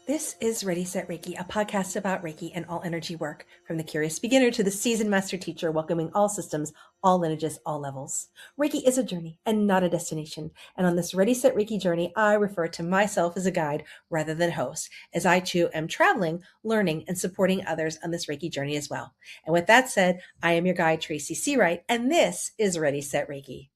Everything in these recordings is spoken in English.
This is Ready, Set Reiki, a podcast about Reiki and all energy work, from the curious beginner to the seasoned master teacher, welcoming all systems, all lineages, all levels. Reiki is a journey and not a destination. And on this Ready, Set Reiki journey, I refer to myself as a guide rather than host, as I too am traveling, learning, and supporting others on this Reiki journey as well. And with that said, I am your guide, Tracy Seawright, and this is Ready, Set Reiki.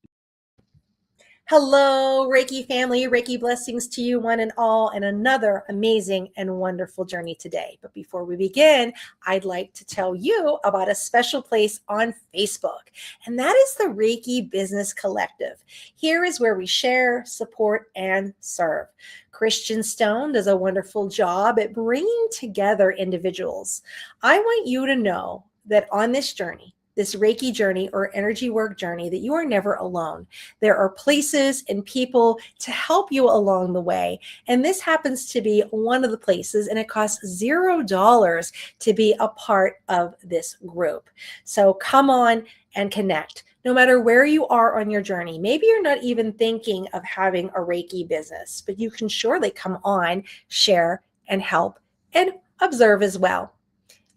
Hello, Reiki family. Reiki blessings to you, one and all, and another amazing and wonderful journey today. But before we begin, I'd like to tell you about a special place on Facebook, and that is the Reiki Business Collective. Here is where we share, support, and serve. Christian Stone does a wonderful job at bringing together individuals. I want you to know that on this journey, this Reiki journey or energy work journey, that you are never alone. There are places and people to help you along the way. And this happens to be one of the places, and it costs $0 to be a part of this group. So come on and connect. No matter where you are on your journey, maybe you're not even thinking of having a Reiki business, but you can surely come on, share, and help, and observe as well.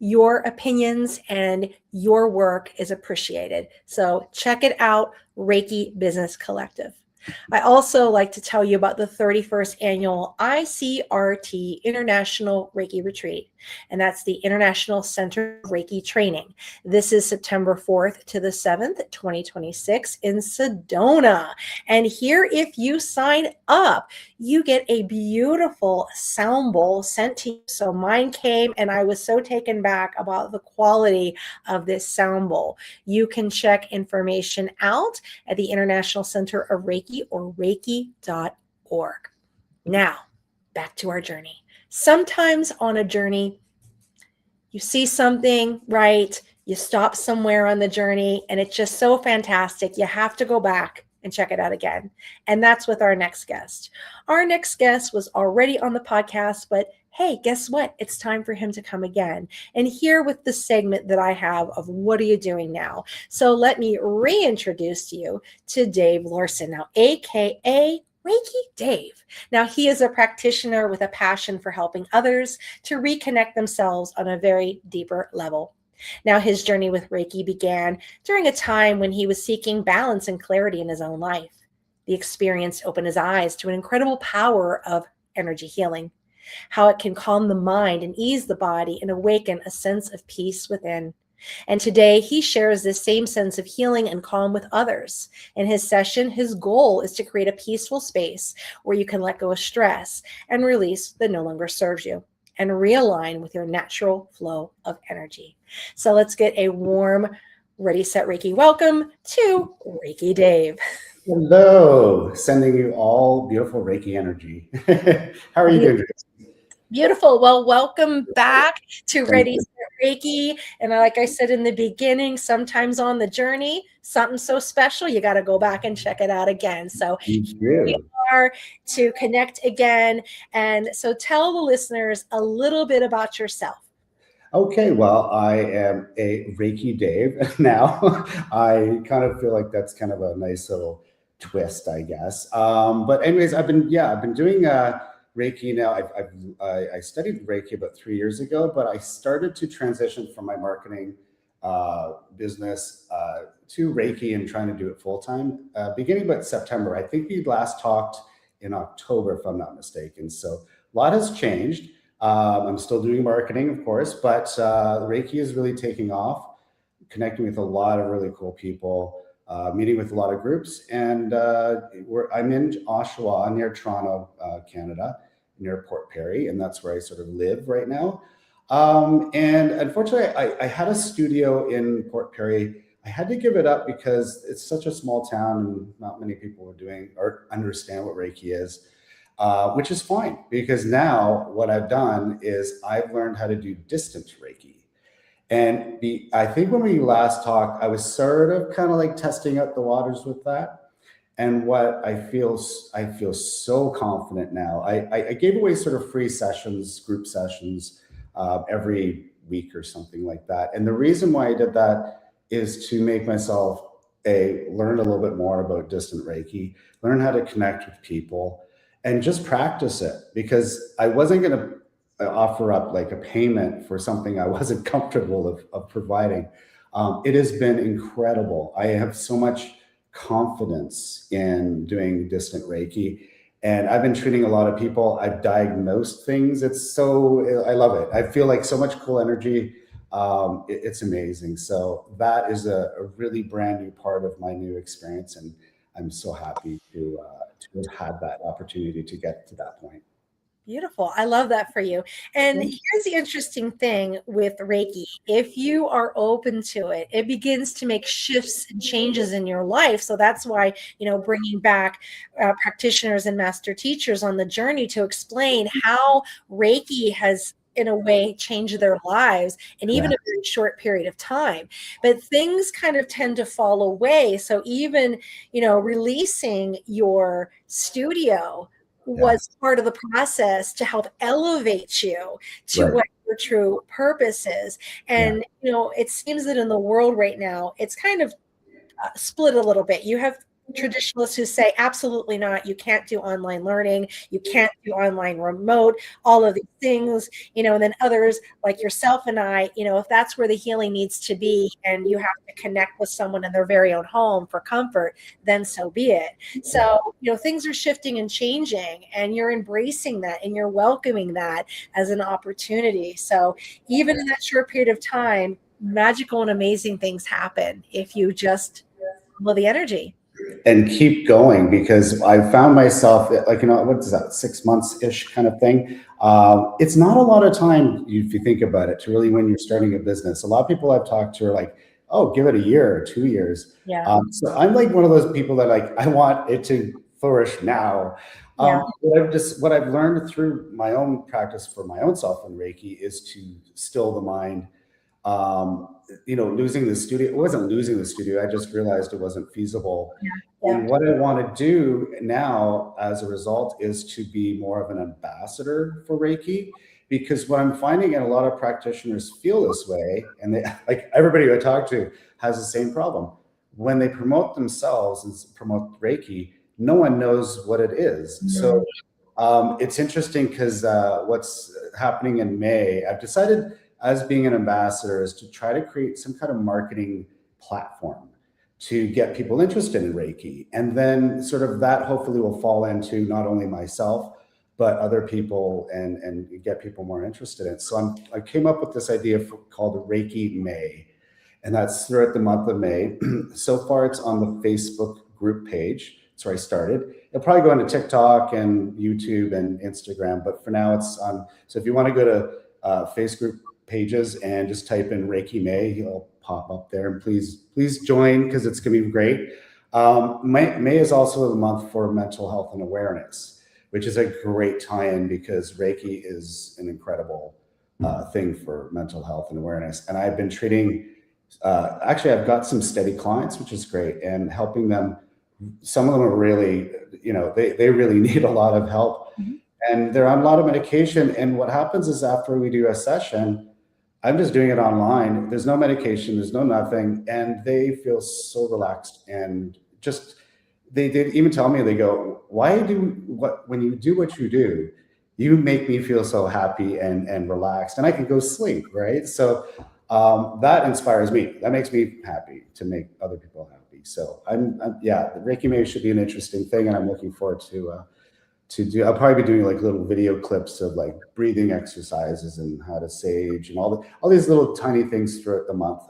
Your opinions and your work is appreciated. So check it out, Reiki Business Collective. I also like to tell you about the 31st annual ICRT International Reiki Retreat, and that's the International Center of Reiki Training. This is September 4th to the 7th, 2026 in Sedona. And here, if you sign up, you get a beautiful sound bowl sent to you. So mine came, and I was so taken back about the quality of this sound bowl. You can check information out at the International Center of Reiki or reiki.org. Now, back to our journey. Sometimes on a journey, you see something, right? You stop somewhere on the journey, and it's just so fantastic. You have to go back and check it out again. And that's with our next guest. Our next guest was already on the podcast, but hey, guess what? It's time for him to come again. And here with the segment that I have of what are you doing now? So let me reintroduce you to Dave Lorson, now AKA Reiki Dave. Now, he is a practitioner with a passion for helping others to reconnect themselves on a very deeper level. Now, his journey with Reiki began during a time when he was seeking balance and clarity in his own life. The experience opened his eyes to an incredible power of energy healing, how it can calm the mind and ease the body and awaken a sense of peace within. And today he shares this same sense of healing and calm with others. In his session, his goal is to create a peaceful space where you can let go of stress and release that no longer serves you, and realign with your natural flow of energy. So let's get a warm Ready, Set Reiki welcome to Reiki Dave. Hello, sending you all beautiful Reiki energy. How are you doing? Beautiful. Well, welcome back to Ready, Set Reiki. And like I said in the beginning, sometimes on the journey, something so special, you got to go back and check it out again. So here we are to connect again. And so tell the listeners a little bit about yourself. Okay, well, I am a Reiki Dave now. I kind of feel like that's kind of a nice little twist, I guess. But anyways, I've been doing Reiki now. I studied Reiki about 3 years ago, but I started to transition from my marketing business to Reiki and trying to do it full time beginning about September. I think we last talked in October, if I'm not mistaken. So a lot has changed. I'm still doing marketing, of course, but Reiki is really taking off, connecting with a lot of really cool people, meeting with a lot of groups. And I'm in Oshawa, near Toronto, Canada, near Port Perry, and that's where I sort of live right now. And unfortunately, I had a studio in Port Perry. I had to give it up because it's such a small town and not many people are doing or understand what Reiki is. Which is fine, because now what I've done is I've learned how to do distant Reiki. And I think when we last talked, I was sort of kind of like testing out the waters with that. And what I feel so confident now. I gave away sort of free sessions, group sessions, every week or something like that. And the reason why I did that is to make myself learn a little bit more about distant Reiki, learn how to connect with people, and just practice it, because I wasn't going to offer up like a payment for something I wasn't comfortable of providing. It has been incredible. I have so much confidence in doing distant Reiki. And I've been treating a lot of people. I've diagnosed things. I love it. I feel like so much cool energy. It's amazing. So that is a really brand new part of my new experience. And I'm so happy to have had that opportunity to get to that point. Beautiful. I love that for you. And here's the interesting thing with Reiki. If you are open to it, it begins to make shifts and changes in your life. So that's why, bringing back practitioners and master teachers on the journey to explain how Reiki has in a way changed their lives in even Yeah, a very short period of time. But things kind of tend to fall away. So even, releasing your studio yeah, was part of the process to help elevate you to right. what your true purpose is. Yeah, And, it seems that in the world right now, it's kind of split a little bit. You have traditionalists who say, absolutely not, you can't do online learning, you can't do online remote, all of these things, and then others like yourself and I, if that's where the healing needs to be and you have to connect with someone in their very own home for comfort, then so be it. yeah. So, things are shifting and changing, and you're embracing that and you're welcoming that as an opportunity. So even in that short period of time, magical and amazing things happen if you just follow the energy. And keep going, because I found myself like, what is that, 6 months ish kind of thing. It's not a lot of time if you think about it to really, when you're starting a business. A lot of people I've talked to are like, oh, give it a year or 2 years. Yeah. So I'm like one of those people that like, I want it to flourish now. Yeah. What I've learned through my own practice for my own self in Reiki is to still the mind. Losing the studio, it wasn't losing the studio. I just realized it wasn't feasible. Yeah. Yeah. And what I want to do now as a result is to be more of an ambassador for Reiki, because what I'm finding, and a lot of practitioners feel this way, and they, like everybody who I talk to has the same problem. When they promote themselves and promote Reiki, no one knows what it is. Mhm. So it's interesting because what's happening in May, I've decided as being an ambassador is to try to create some kind of marketing platform to get people interested in Reiki. And then sort of that hopefully will fall into not only myself, but other people, and get people more interested in it. So I came up with this idea called Reiki May, and that's throughout the month of May. So far, it's on the Facebook group page. That's where I started. It'll probably go into TikTok and YouTube and Instagram, but for now, it's on. So if you want to go to Facebook pages and just type in Reiki May, he'll pop up there. And please join, because it's going to be great. May is also the month for mental health and awareness, which is a great tie-in because Reiki is an incredible thing for mental health and awareness. And I've been treating. Actually, I've got some steady clients, which is great, and helping them. Some of them are really, they really need a lot of help, Mhm. and they're on a lot of medication. And what happens is after we do a session, I'm just doing it online. There's no medication, there's no nothing. And they feel so relaxed, and just, they did even tell me, they go, when you do what you do, you make me feel so happy and relaxed, and I can go sleep. Right. So that inspires me. That makes me happy to make other people happy. So yeah, the Reiki May should be an interesting thing. And I'm looking forward to do. I'll probably be doing like little video clips of like breathing exercises and how to sage and all these little tiny things throughout the month.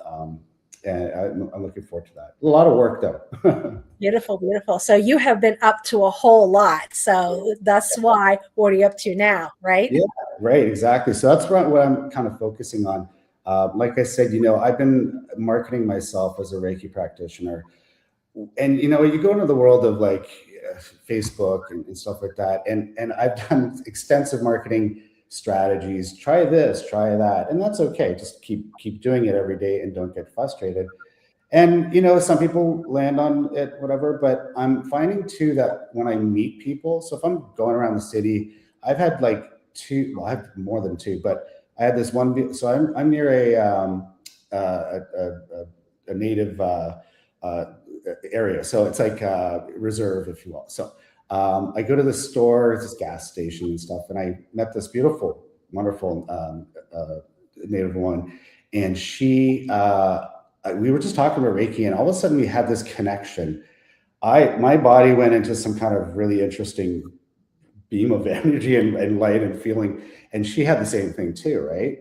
And I'm looking forward to that. A lot of work though. Beautiful, beautiful. So you have been up to a whole lot. So that's why, what are you up to now, right? Yeah, right, exactly. So that's what I'm kind of focusing on. Like I said, I've been marketing myself as a Reiki practitioner, and you go into the world of like Facebook and stuff like that, and I've done extensive marketing strategies. Try this, try that, and that's okay. Just keep doing it every day and don't get frustrated. And some people land on it, whatever. But I'm finding too that when I meet people, so if I'm going around the city, I've had like two. Well, I have more than two, but I had this one. So I'm near a native uh, area, so it's like a reserve, if you will. So I go to the store, this gas station and stuff, and I met this beautiful wonderful native woman, and we were just talking about Reiki, and all of a sudden we had this connection. My body went into some kind of really interesting beam of energy and light and feeling, and she had the same thing too, right?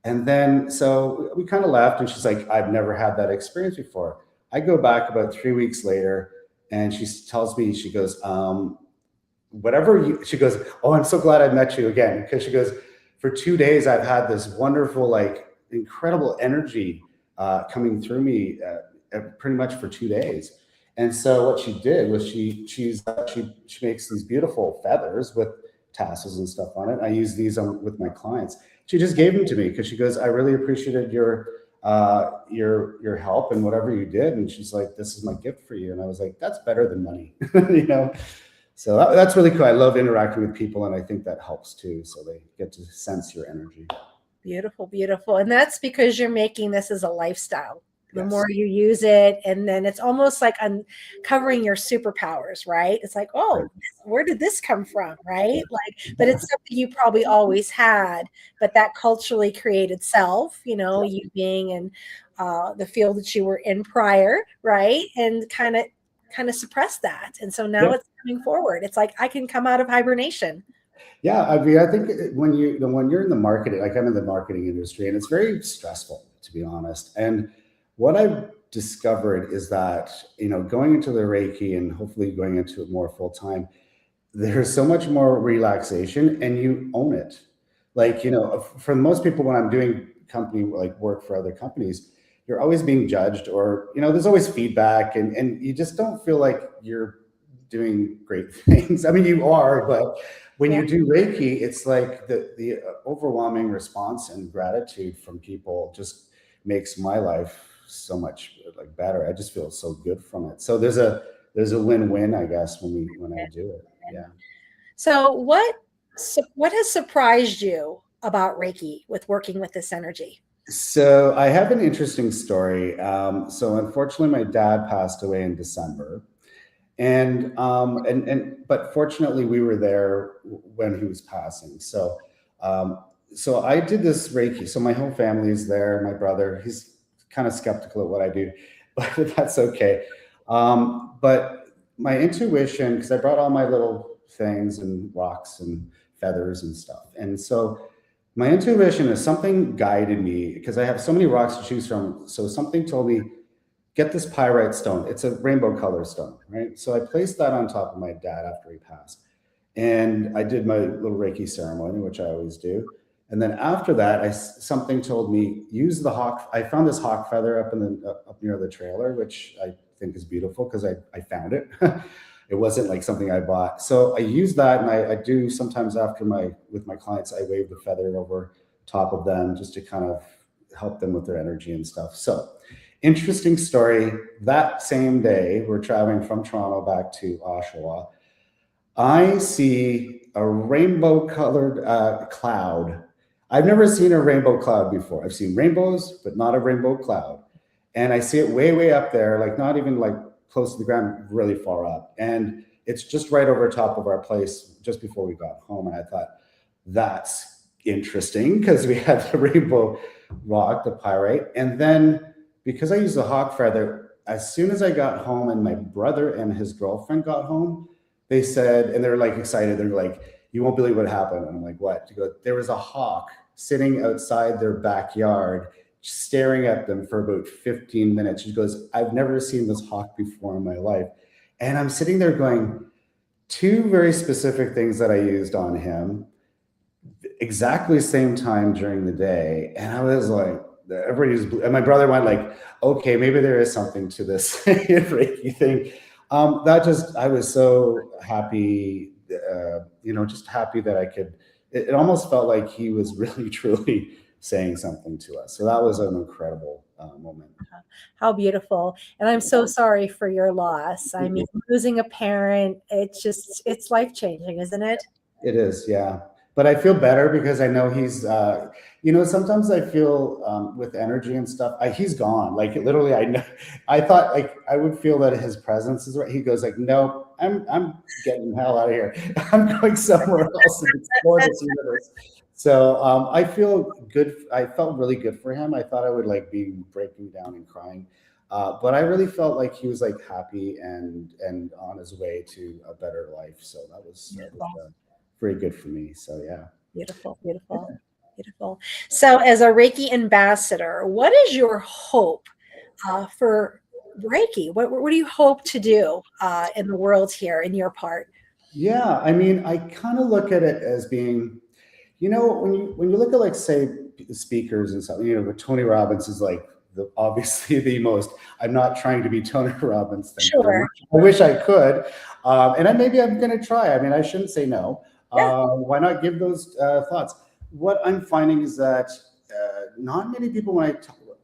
And then so we kind of left, and she's like, I've never had that experience before. I go back about 3 weeks later, and she tells me, she goes, she goes, oh, I'm so glad I met you again. Because she goes, for 2 days, I've had this wonderful, like incredible energy coming through me pretty much for 2 days. And so what she did was she makes these beautiful feathers with tassels and stuff on it. I use these with my clients. She just gave them to me because she goes, I really appreciated your help and whatever you did. And she's like, this is my gift for you. And I was like, that's better than money, you know? So that's really cool. I love interacting with people, and I think that helps too. So they get to sense your energy. Beautiful, beautiful. And that's because you're making this as a lifestyle. The Yes. more you use it, and then it's almost like uncovering your superpowers, right? It's like, oh, Right. where did this come from, right? Yeah. Like, but it's something you probably always had, but that culturally created self, you being in the field that you were in prior, right? And kind of suppress that. And so now Yeah. it's coming forward. It's like I can come out of hibernation. Yeah, I mean, I think when you're in the marketing, like I'm in the marketing industry, and it's very stressful, to be honest. And what I've discovered is that, going into the Reiki and hopefully going into it more full time, there's so much more relaxation, and you own it. Like, for most people, when I'm doing company like work for other companies, you're always being judged, or, there's always feedback, and you just don't feel like you're doing great things. I mean, you are, but when Yeah. you do Reiki, it's like the overwhelming response and gratitude from people just makes my life so much like better. I just feel so good from it. So there's a win-win, I guess, when I do it. Yeah. So what has surprised you about Reiki with working with this energy? So I have an interesting story. So unfortunately, my dad passed away in December, but fortunately, we were there when he was passing. So I did this Reiki. So my whole family is there. My brother, he's kind of skeptical at what I do, but that's okay. But my intuition, because I brought all my little things and rocks and feathers and stuff, and so my intuition is something guided me because I have so many rocks to choose from. So something told me, get this pyrite stone. It's a rainbow color stone, right? So I placed that on top of my dad after he passed. And I did my little Reiki ceremony, which I always do. And then after that, something told me, use the hawk. I found this hawk feather up near the trailer, which I think is beautiful because I found it. It wasn't like something I bought. So I use that, and I do sometimes with my clients, I wave the feather over top of them just to kind of help them with their energy and stuff. So interesting story. That same day, we're traveling from Toronto back to Oshawa. I see a rainbow colored cloud. I've never seen a rainbow cloud before. I've seen rainbows, but not a rainbow cloud. And I see it way, way up there, like not even like close to the ground, really far up. And it's just right over top of our place just before we got home. And I thought, that's interesting because we had the rainbow rock, the pyrite. And then because I used the hawk feather, as soon as I got home and my brother and his girlfriend got home, they said, and they're like excited. They're like, you won't believe what happened. And I'm like, what? There was a hawk sitting outside their backyard staring at them for about 15 minutes. She goes, I've never seen this hawk before in my life. And I'm sitting there going, two very specific things that I used on him, exactly same time during the day. And I was like, and my brother went like, okay, maybe there is something to this Reiki thing. I was so happy, just happy that I could, it almost felt like he was really, truly saying something to us. So that was an incredible moment. How beautiful. And I'm so sorry for your loss. I mean, losing a parent, it's life-changing, isn't it? It is, yeah. But I feel better because I know he's, sometimes I feel with energy and stuff, he's gone. Like literally, I thought like I would feel that his presence is right. He goes like, no, I'm getting the hell out of here. I'm going somewhere else and explore this universe. So I feel good. I felt really good for him. I thought I would like be breaking down and crying, but I really felt like he was like happy and on his way to a better life. So that was Beautiful. very good for me. So yeah. Beautiful, beautiful, beautiful. So, as a Reiki ambassador, what is your hope for Reiki? What do you hope to do in the world here in your part? Yeah, I mean, I kind of look at it as being, when you look at like say speakers and stuff, Tony Robbins is like obviously the most. I'm not trying to be Tony Robbins, thank you very Sure. much. I wish I could, maybe I'm going to try. I mean, I shouldn't say no. Yeah. Why not give those thoughts? What I'm finding is that not many people,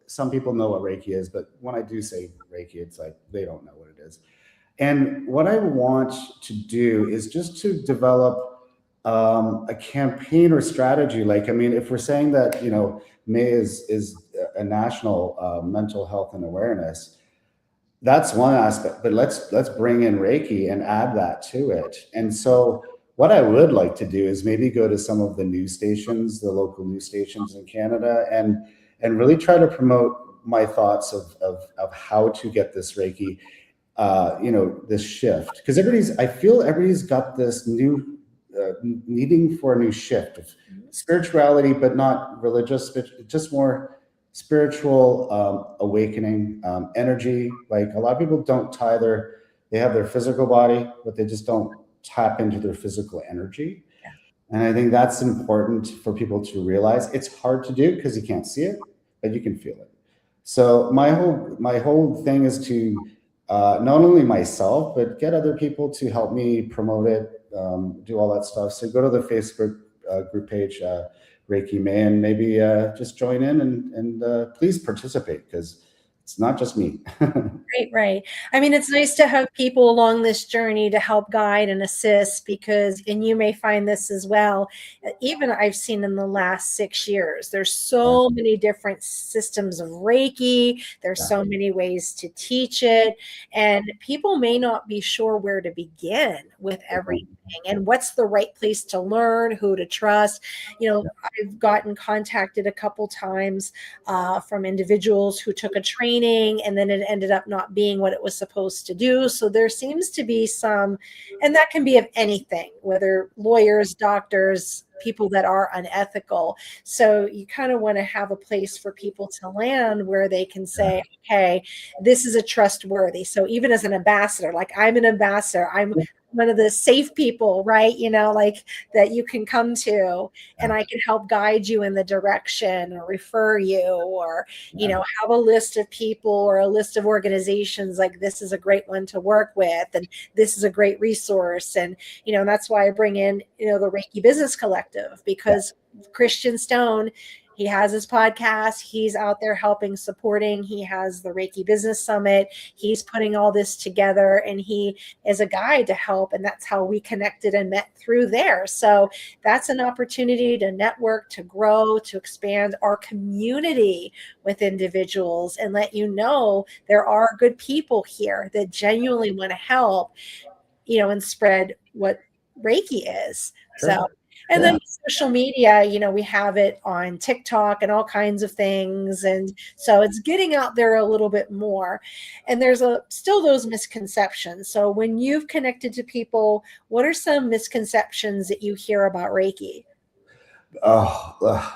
some people know what Reiki is, but when I do say Reiki, it's like they don't know what it is. And what I want to do is just to develop a campaign or strategy. Like, I mean, if we're saying that, May is a national mental health and awareness, that's one aspect. But let's bring in Reiki and add that to it. And so, what I would like to do is maybe go to some of the news stations, the local news stations in Canada, and really try to promote my thoughts of how to get this Reiki, this shift, because I feel everybody's got this new needing for a new shift of spirituality, but not religious, but just more spiritual awakening, energy. Like a lot of people don't they have their physical body, but they just don't tap into their physical energy. And I think that's important for people to realize. It's hard to do because you can't see it, but you can feel it. So my whole thing is to not only myself, but get other people to help me promote it, do all that stuff. So go to the Facebook group page, Reiki May, and maybe just join in and please participate because it's not just me. Right, right. I mean, it's nice to have people along this journey to help guide and assist because, and you may find this as well, even I've seen in the last 6 years, there's Yeah, so many different systems of Reiki. There's yeah, so many ways to teach it. And people may not be sure where to begin with everything and what's the right place to learn, who to trust. I've gotten contacted a couple times from individuals who took a training and then it ended up not being what it was supposed to do. So there seems to be some, and that can be of anything, whether lawyers, doctors, people that are unethical. So you kind of want to have a place for people to land where they can say, okay, this is a trustworthy. So even as an ambassador, like I'm an ambassador, I'm one of the safe people, right? Like that you can come to and I can help guide you in the direction or refer you or, yeah, have a list of people or a list of organizations like this is a great one to work with and this is a great resource. And, that's why I bring in, the Reiki Business Collective because Christian Stone, he has his podcast. He's out there helping, supporting. He has the Reiki Business Summit. He's putting all this together and he is a guide to help. And that's how we connected and met through there. So that's an opportunity to network, to grow, to expand our community with individuals and let you know there are good people here that genuinely want to help, and spread what Reiki is. So, sure, and yeah. then social media, we have it on TikTok and all kinds of things. And so it's getting out there a little bit more. And there's still those misconceptions. So when you've connected to people, what are some misconceptions that you hear about Reiki? Oh,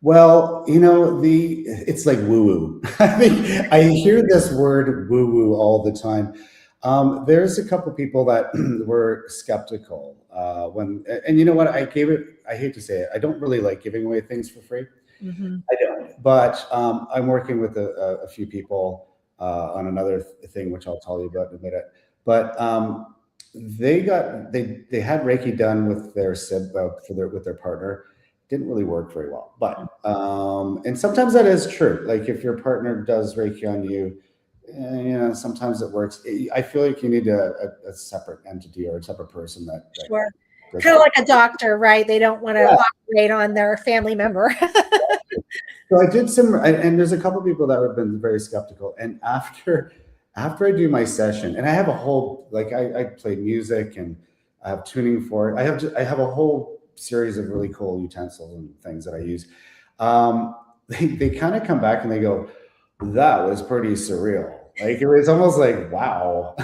well, it's like woo woo. I mean, I hear this word woo woo all the time. There's a couple people that were skeptical and you know what? I hate to say it, I don't really like giving away things for free. Mm-hmm. I don't, but I'm working with a few people on another thing, which I'll tell you about in a minute. But they had Reiki done with their with their partner. Didn't really work very well, but and sometimes that is true. Like if your partner does Reiki on you, sometimes it works. I feel like you need a separate entity or a separate person that Sure. does Kind of that. like a doctor, right? They don't want to Yeah. operate on their family member. So I did and there's a couple people that have been very skeptical. And after I do my session, and I play music and I have tuning for it. I have a whole series of really cool utensils and things that I use. They kind of come back and they go, that was pretty surreal. Like it was almost like, wow.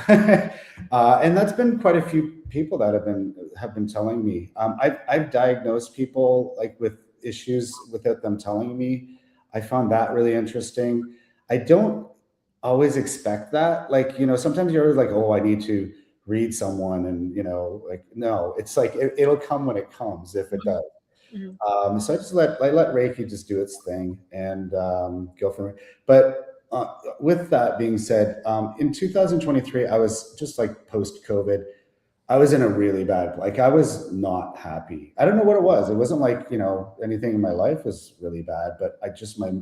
And that's been quite a few people that have been telling me. I've diagnosed people like with issues without them telling me. I found that really interesting. I don't always expect that. Like, sometimes you're like, oh, I need to read someone, and like, no, it's like it'll come when it comes, if it does. Mhm. So I let Reiki just do its thing and go from it. But with that being said, in 2023, I was just like post COVID. I was in a really bad, like I was not happy. I don't know what it was. It wasn't like, anything in my life was really bad, but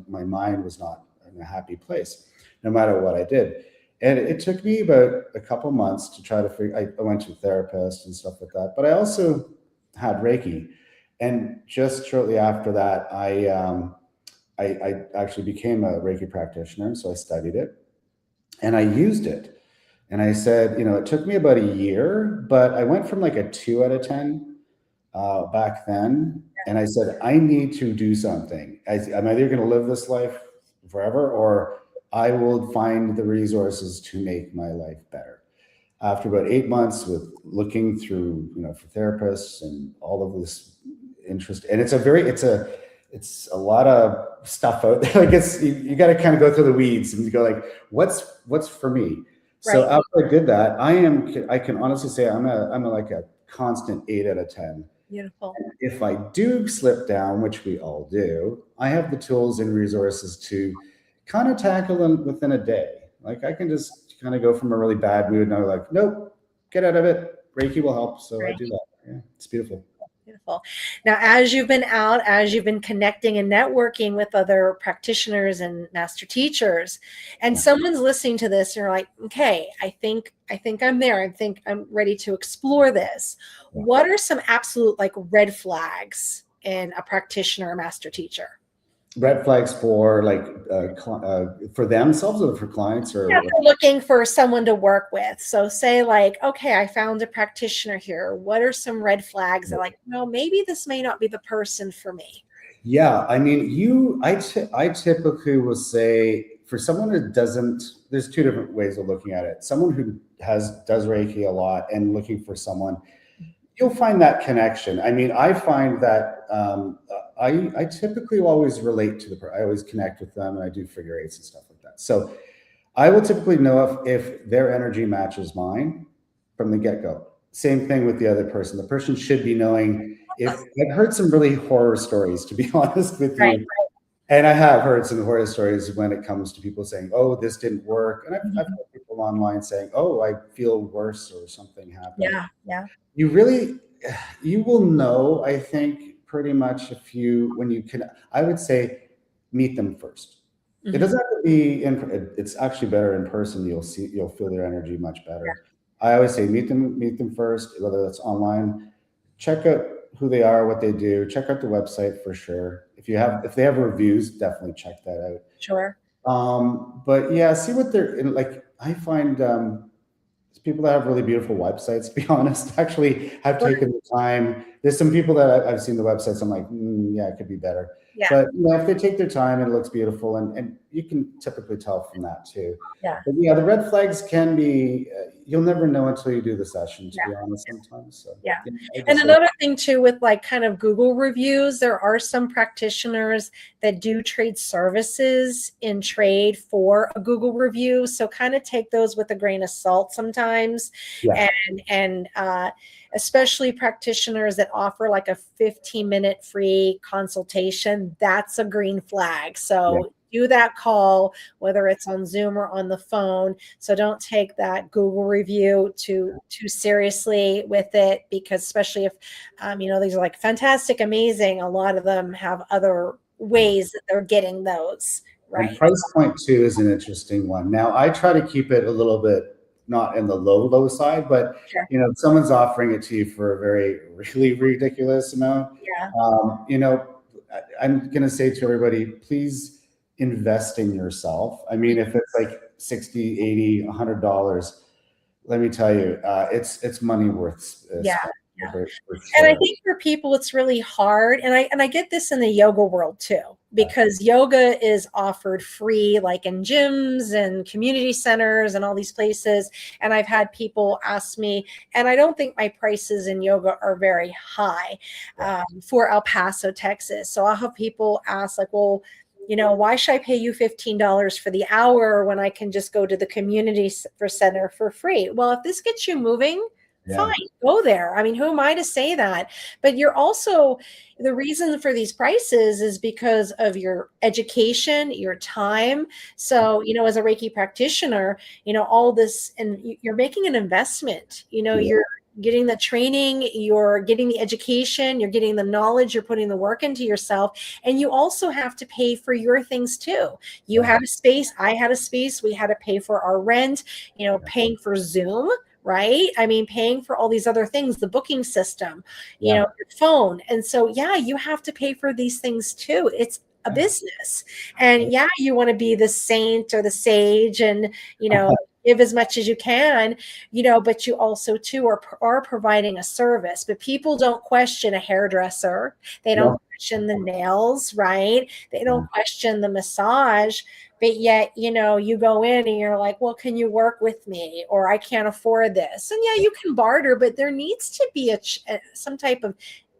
my mind was not in a happy place, no matter what I did. And it took me about a couple months to try to figure. I went to a therapist and stuff like that, but I also had Reiki. And just shortly after that, I actually became a Reiki practitioner. So I studied it and I used it. And I said, it took me about a year, but I went from like a 2 out of 10 back then. And I said, I need to do something. I'm either going to live this life forever, or I will find the resources to make my life better. After about 8 months with looking through, for therapists and all of this interest, and it's a lot of stuff out there. Like you got to kind of go through the weeds and you go like, what's for me? So Right. after I did that, I can honestly say I'm like a constant 8 out of 10. Beautiful. If I do slip down, which we all do, I have the tools and resources to kind of tackle them within a day. Like I can just kind of go from a really bad mood and I'm like, nope, get out of it. Reiki will help. So I Right. do that. Yeah, it's beautiful. Beautiful. Now, as you've been out, as you've been connecting and networking with other practitioners and master teachers, and Yeah. someone's listening to this, and you're like, okay, I think I'm there. I think I'm ready to explore this. Yeah. What are some absolute like red flags in a practitioner or master teacher? Red flags for like for themselves or for clients Yeah, or for looking for someone to work with. So say like, okay, I found a practitioner here. What are some red flags that like, no, maybe this may not be the person for me? yeah, I mean, I typically will say for someone who doesn't, there's two different ways of looking at it. Someone who does Reiki a lot and looking for someone, you'll find that connection. I mean, I find that I typically always relate to I always connect with them, and I do figure eights and stuff like that. So I will typically know if their energy matches mine from the get go. Same thing with the other person. The person should be knowing. If I've heard some really horror stories, to be honest with Right. you, and I have heard some horror stories when it comes to people saying, "Oh, this didn't work," and I've heard people online saying, "Oh, I feel worse," or something happened. Yeah. Yeah. You will know, I think, pretty much when you can. I would say meet them first. It Mhm. doesn't have to be it's actually better in person. You'll feel their energy much Yeah. better. I always say meet them first, whether that's online. Check out who they are, what they do. Check out the website for sure. If they have reviews, definitely check that out. Sure. But yeah, see what they're in. Like I find people that have really beautiful websites, to be honest, actually have Sure. taken the time. There's some people that I've seen the websites. I'm like, yeah, it could be better. Yeah. But if they take their time and it looks beautiful, and you can typically tell from that too. Yeah. But yeah, the red flags can be. You'll never know until you do the session, to Yeah. be honest. Sometimes. So Yeah. I And just another thing too, with like kind of Google reviews, there are some practitioners that do trade services in trade for a Google review. So kind of take those with a grain of salt sometimes. yeah, And especially practitioners that offer like a 15-minute free consultation, that's a green flag. yeah, So do that call, whether it's on Zoom or on the phone. So don't take that Google review too seriously with it, because especially if these are like fantastic, amazing. A lot of them have other ways that they're getting those and right. price point too is an interesting one. Now I try to keep it a little bit not in the low side, but Sure. if someone's offering it to you for a very really ridiculous amount, Yeah. I'm going to say to everybody, please invest in yourself. I mean, if it's like 60, 80, $100, let me tell you, it's money worth Yeah. spending. for And I sure. think for people it's really hard, and I get this in the yoga world too, because yoga is offered free, like in gyms and community centers and all these places. And I've had people ask me, and I don't think my prices in yoga are very high for El Paso, Texas. So I'll have people ask like, well, why should I pay you $15 for the hour when I can just go to the community center for free? Well, if this gets you moving, fine, Yeah, go there. I mean, who am I to say that? But you're also, the reason for these prices is because of your education, your time. So, as a Reiki practitioner, all this, and you're making an investment, yeah, you're getting the training, you're getting the education, you're getting the knowledge, you're putting the work into yourself. And you also have to pay for your things too. You yeah, had a space, I had a space, we had to pay for our rent, paying for Zoom, right? I mean, paying for all these other things, the booking system, yeah, your phone. And so, yeah, you have to pay for these things too. It's a yeah. business. And yeah, you want to be the saint or the sage and, give as much as you can, but you also too are providing a service. But people don't question a hairdresser. They don't No, question the nails, right? They yeah, don't question the massage. But yet, you go in and you're like, well, can you work with me? Or I can't afford this. And yeah, you can barter, but there needs to be some type of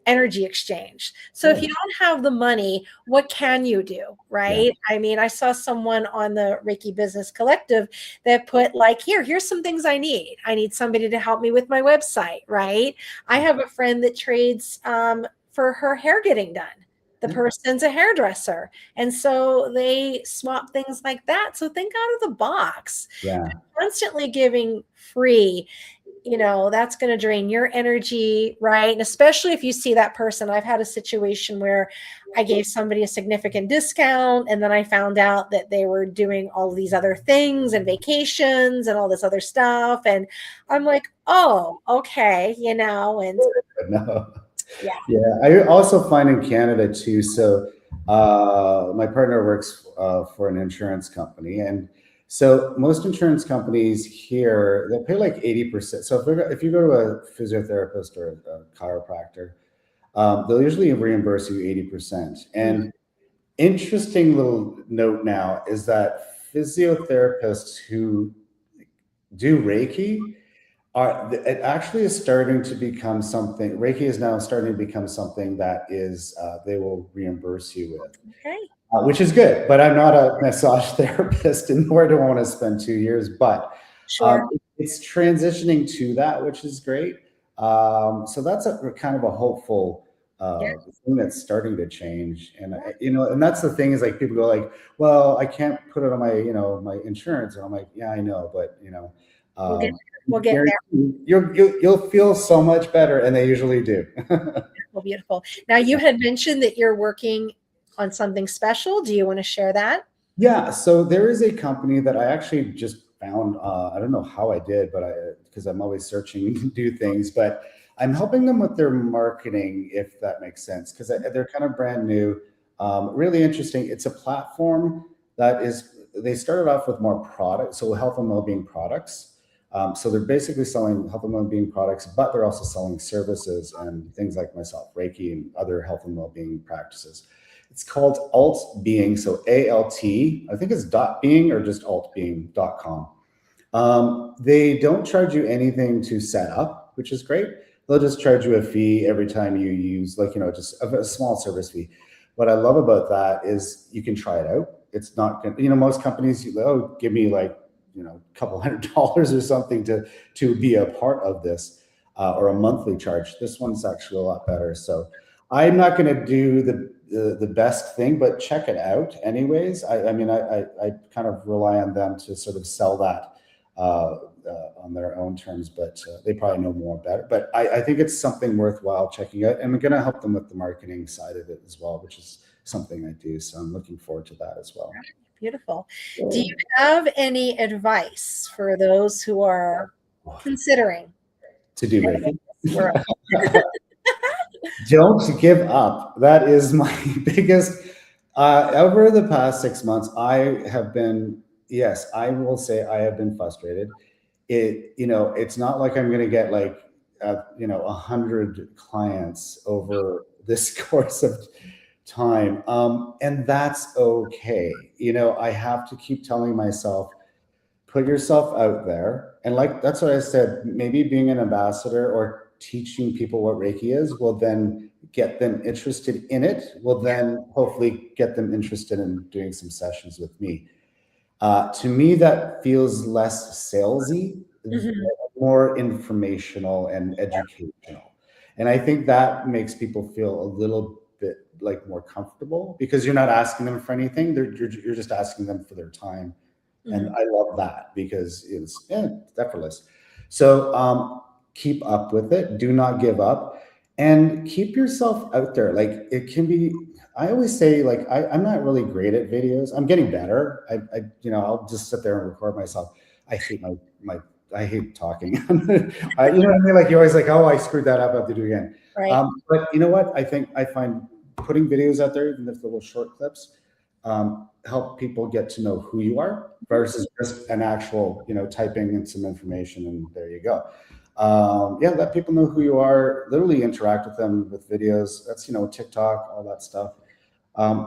energy exchange. So if you sure. don't have the money, what can you do? Yeah, Right. I mean, I saw someone on the Reiki Business Collective that put like, here's some things I need. I need somebody to help me with my website. Right. I have a friend that trades for her hair getting done. The yeah, person's a hairdresser. And so they swap things like that. So think out of the box. yeah, Constantly giving free, that's going to drain your energy, right? And especially if you see that person. I've had a situation where I gave somebody a significant discount, and then I found out that they were doing all of these other things and vacations and all this other stuff. And I'm like, oh, okay, and no. yeah. Yeah, I also find in Canada too. So, my partner works for an insurance company, and so most insurance companies here they'll pay like 80%. So if you go to a physiotherapist or a chiropractor, they'll usually reimburse you 80%. Mm, And interesting little note now is that physiotherapists who do Reiki it actually is starting to become something. Reiki is now starting to become something that is they will reimburse you with, okay, which is good. But I'm not a massage therapist, and nor do I want to spend 2 years. But sure. it's transitioning to that, which is great. So that's a kind of a hopeful Yeah, thing that's starting to change. And yeah. and that's the thing is like people go like, well, I can't put it on my my insurance, and I'm like, yeah, I know, but We'll get um, we'll get there. you'll feel so much better, and they usually do. Well, beautiful. Now you had mentioned that you're working on something special. Do you want to share that? Yeah, so there is a company that I actually just found. I don't know how I did, but I because I'm always searching to do things, but I'm helping them with their marketing, if that makes sense, because they're kind of brand new. Really interesting. It's a platform that is. They started off with more products, so health and well-being products. So they're basically selling health and well-being products, but they're also selling services and things like myself, Reiki, and other health and well-being practices. It's called Alt Being, so ALT. I think it's dot being or just altbeing.com. They don't charge you anything to set up, which is great. They'll just charge you a fee every time you use, like, just a small service fee. What I love about that is you can try it out. It's not, most companies, oh, give me like, a couple $100 or something to be a part of this, or a monthly charge. This one's actually a lot better. So I'm not going to do the best thing, but check it out anyways. I mean, I kind of rely on them to sort of sell that on their own terms, but they probably know more better. But I think it's something worthwhile checking out, and I'm going to help them with the marketing side of it as well, which is something I do. So I'm looking forward to that as well. Beautiful. Do you have any advice for those who are considering To do Reiki. this world? Don't give up. That is my biggest. Over the past 6 months, I have been, yes, I will say I have been frustrated. It's not like I'm going to get like 100 clients over this course of time. And that's okay. I have to keep telling myself, put yourself out there. And like, that's what I said, maybe being an ambassador or teaching people what Reiki is will then get them interested in it, will then hopefully get them interested in doing some sessions with me. To me, that feels less salesy, Mhm. more informational and educational. And I think that makes people feel a little bit like more comfortable because you're not asking them for anything. You're just asking them for their time. And Mhm. I love that because it's effortless. So keep up with it. Do not give up and keep yourself out there. Like it can be, I always say, like, I'm not really great at videos. I'm getting better. I'll just sit there and record myself. I hate I hate talking. You know what I mean? Like you're always like, oh, I screwed that up. I have to do it again. Right. But you know what? I find putting videos out there, even if they're little short clips, help people get to know who you are versus just an actual, typing in some information and there you go. Yeah, let people know who you are. Literally interact with them with videos. That's TikTok, all that stuff.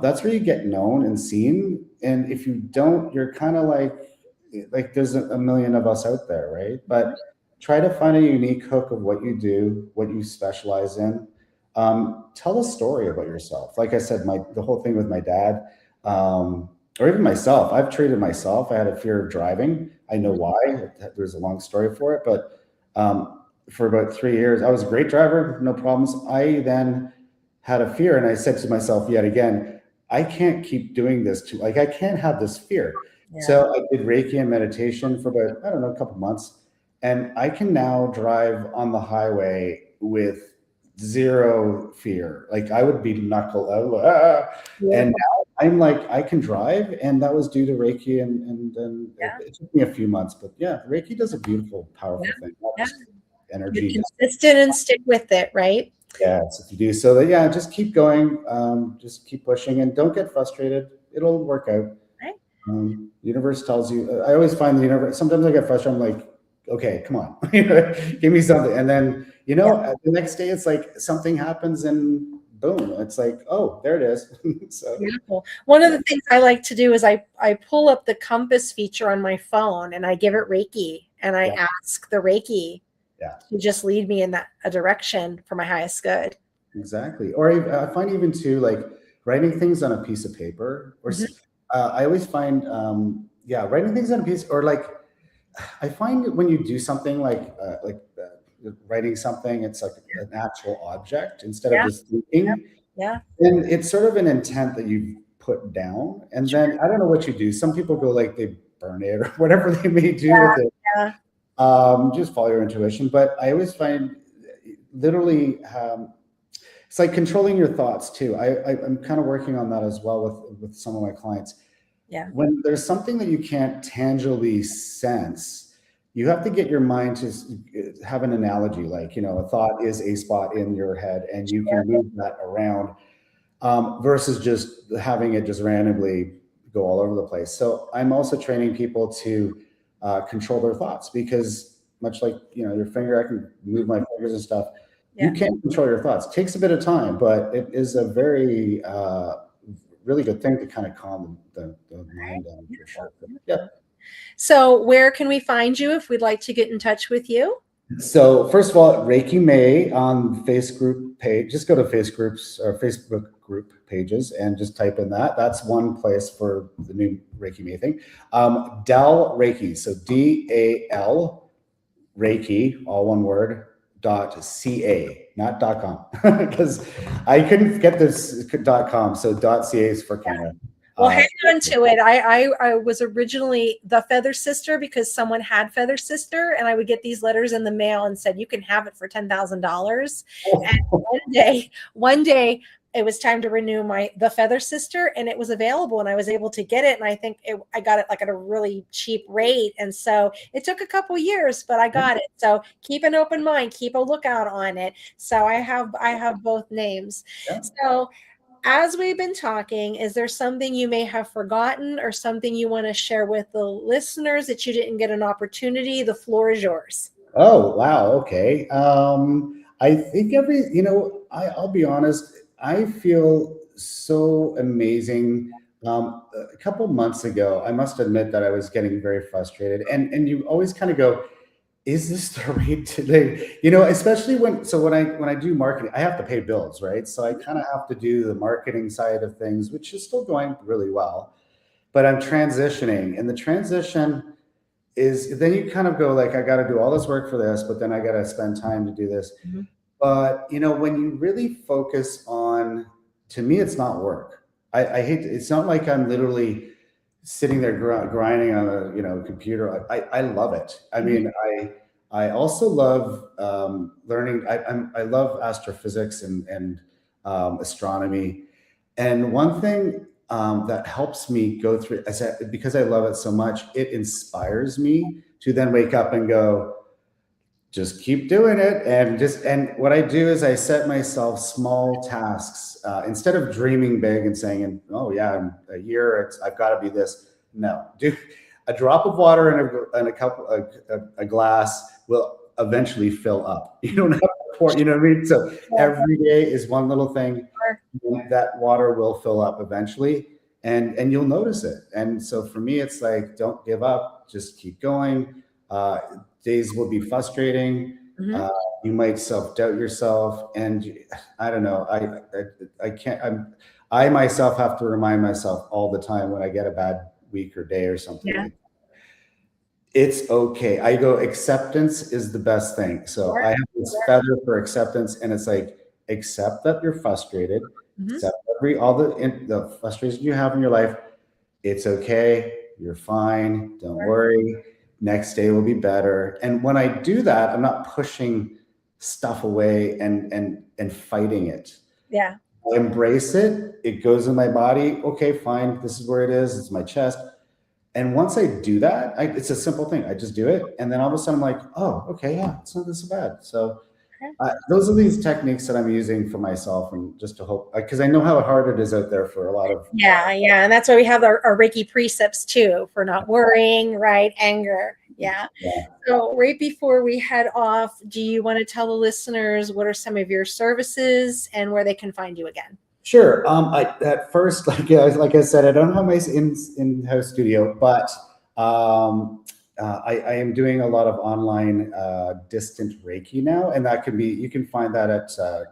That's where you get known and seen. And if you don't, you're kind of like there's a million of us out there, right? But try to find a unique hook of what you do, what you specialize in. Tell a story about yourself. Like I said, the whole thing with my dad, or even myself. I've treated myself. I had a fear of driving. I know why. There's a long story for it, but for about 3 years, I was a great driver, no problems. I then had a fear, and I said to myself yet again, I can't keep doing this like I can't have this fear. Yeah. So I did Reiki and meditation for about, I don't know, a couple months. And I can now drive on the highway with zero fear. Like I would be knuckle out. And Beautiful. now I'm like, I can drive. And that was due to Reiki. And Yeah. it took me a few months. But yeah, Reiki does a beautiful, Yeah. powerful thing. Not Yeah. just You're energy. consistent and stick with it, right? Yes, if you do so, yeah, just keep going, just keep pushing, and don't get frustrated. It'll work out. Right. Universe tells you. I always find the universe. Sometimes I get frustrated. I'm like, okay, come on, give me something, and then Yeah. the next day it's like something happens, and boom, it's like, oh, there it is. So Beautiful. One of yeah, the things I like to do is I pull up the compass feature on my phone and I give it Reiki and I yeah, ask the Reiki yeah, to just lead me in that a direction for my highest good. exactly. Or I find even too like writing things on a piece of paper, or Mhm. I always find, yeah, writing things on a piece, or like I find when you do something writing something, it's like an actual object instead of Yeah. just thinking. Yeah. And it's sort of an intent that you put down. And then I don't know what you do. Some people go like they burn it or whatever they may do with it. Yeah. Just follow your intuition. But I always find literally it's like controlling your thoughts too. I'm kind of working on that as well with some of my clients. Yeah. When there's something that you can't tangibly sense, you have to get your mind to have an analogy, like, a thought is a spot in your head and you can move that around, versus just having it just randomly go all over the place. So I'm also training people to control their thoughts, because much like, your finger, I can move my fingers and stuff. You Yeah. can't control your thoughts. It takes a bit of time, but it is a very really good thing to kind of calm the mind down for Beautiful. sure. Yeah. Beautiful. So where can we find you if we'd like to get in touch with you? So first of all, Reiki May on Facebook page. Just go to Facebook group pages and just type in that. That's one place for the new Reiki May thing. Dal Reiki. So DAL Reiki, all one word, .ca, not .com, because I couldn't get this .com. So .ca is for Canada. Well, hang on to it. I was originally the Feather Sister because someone had Feather Sister, and I would get these letters in the mail and said, "You can have it for $10,000." And one day, it was time to renew the Feather Sister, and it was available, and I was able to get it. And I think I got it like at a really cheap rate, and so it took a couple years, but I got it. So keep an open mind, keep a lookout on it. So I have both names. Yeah. So as we've been talking, is there something you may have forgotten or something you want to share with the listeners that you didn't get an opportunity? The floor is yours. Oh, wow. Okay. I think I'll be honest, I feel so amazing. A couple months ago, I must admit that I was getting very frustrated. And you always kind of go, is this the right thing? Especially when I do marketing, I have to pay bills, right? So I kind of have to do the marketing side of things, which is still going really well. But I'm transitioning, and the transition is then you kind of go like, I got to do all this work for this, but then I got to spend time to do this. Mhm. But when you really focus on, to me, it's not work. I hate. It's not like I'm literally sitting there grinding on a computer. I love it. I Mhm. mean, I also love learning. I love astrophysics and astronomy. And one thing that helps me go through, because I love it so much, it inspires me to then wake up and go, just keep doing it. And what I do is I set myself small tasks instead of dreaming big and saying, oh yeah, in a year I've got to be this. No, do a drop of water in a glass will eventually fill up. You don't have to pour. You know what I mean? So Yeah. every day is one little thing Sure. that water will fill up eventually, and you'll notice it. And so for me, it's like, don't give up, just keep going. uh, Days will be frustrating. Mhm. uh, you might self-doubt yourself, and I don't know, I can't, I myself have to remind myself all the time when I get a bad week or day or something Yeah. like, it's okay. I go, acceptance is the best thing. So Sure. I have this feather for acceptance, and it's like, accept that you're frustrated, Mhm. accept all the frustrations you have in your life. It's okay. You're fine. Don't Sure. worry. Next day will be better. And when I do that, I'm not pushing stuff away and fighting it. Yeah. I embrace it. It goes in my body. Okay, fine. This is where it is. It's my chest. And once I do that, it's a simple thing. I just do it, and then all of a sudden, I'm like, oh, okay, yeah, it's not this bad. So Okay. those are these techniques that I'm using for myself, and just to hope, because I know how hard it is out there for a lot of. Yeah, yeah. And that's why we have our Reiki precepts too, for not worrying, right? Anger. Yeah. Yeah. So right before we head off, do you want to tell the listeners what are some of your services and where they can find you again? Sure. At first, like I said, I don't have my in-house studio, but I am doing a lot of online distant Reiki now, and that can be, you can find that at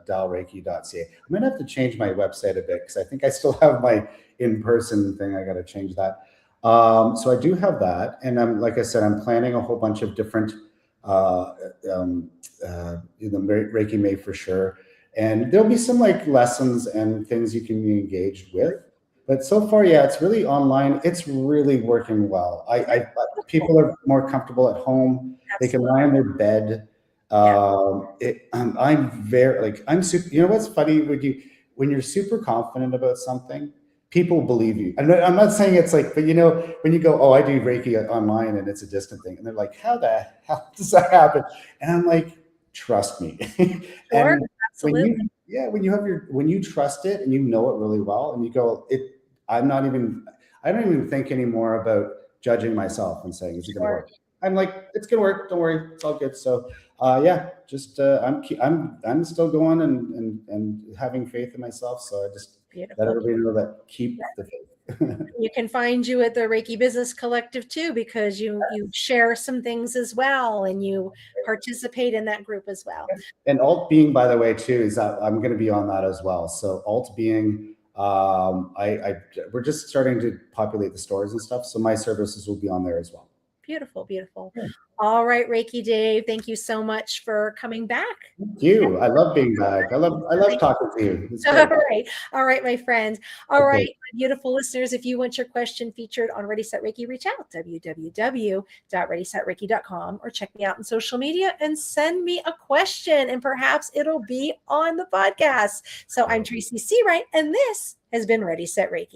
dalreiki.ca. I'm gonna have to change my website a bit because I think I still have my in-person thing. I got to change that. So I do have that, and like I said, I'm planning a whole bunch of different uh, Reiki May for sure, and there'll be some like lessons and things you can be engaged with. But so far, yeah, it's really online. It's really working well. People are more comfortable at home. They can Absolutely. lie on their bed. Yeah. I'm very, like, I'm super. You know what's funny? When you're super confident about something, people believe you. I'm not saying it's like, but when you go, oh, I do Reiki online and it's a distant thing, and they're like, how the hell does that happen? And I'm like, trust me. Sure. And when Absolutely. when you trust it and you know it really well, and you go, I'm not even, I don't even think anymore about judging myself and saying, is it going to Sure. work? I'm like, it's going to work. Don't worry. It's all good. So, yeah, just, I'm still going and having faith in myself. So I just let Beautiful. everybody know that, keep the faith. You can find you at the Reiki Business Collective too, because you share some things as well, and you participate in that group as well. And alt being, by the way, too, is that I'm going to be on that as well. So alt being, we're just starting to populate the stores and stuff. So my services will be on there as well. Beautiful, beautiful. Yeah. All right, Reiki Dave, thank you so much for coming back. Thank you. I love being back. I love talking to you. It's All great. right. All right, my friends. All Okay. right, beautiful listeners. If you want your question featured on Ready Set Reiki, reach out www.readysetreiki.com, or check me out on social media and send me a question, and perhaps it'll be on the podcast. So I'm Tracy Seawright, and this has been Ready Set Reiki.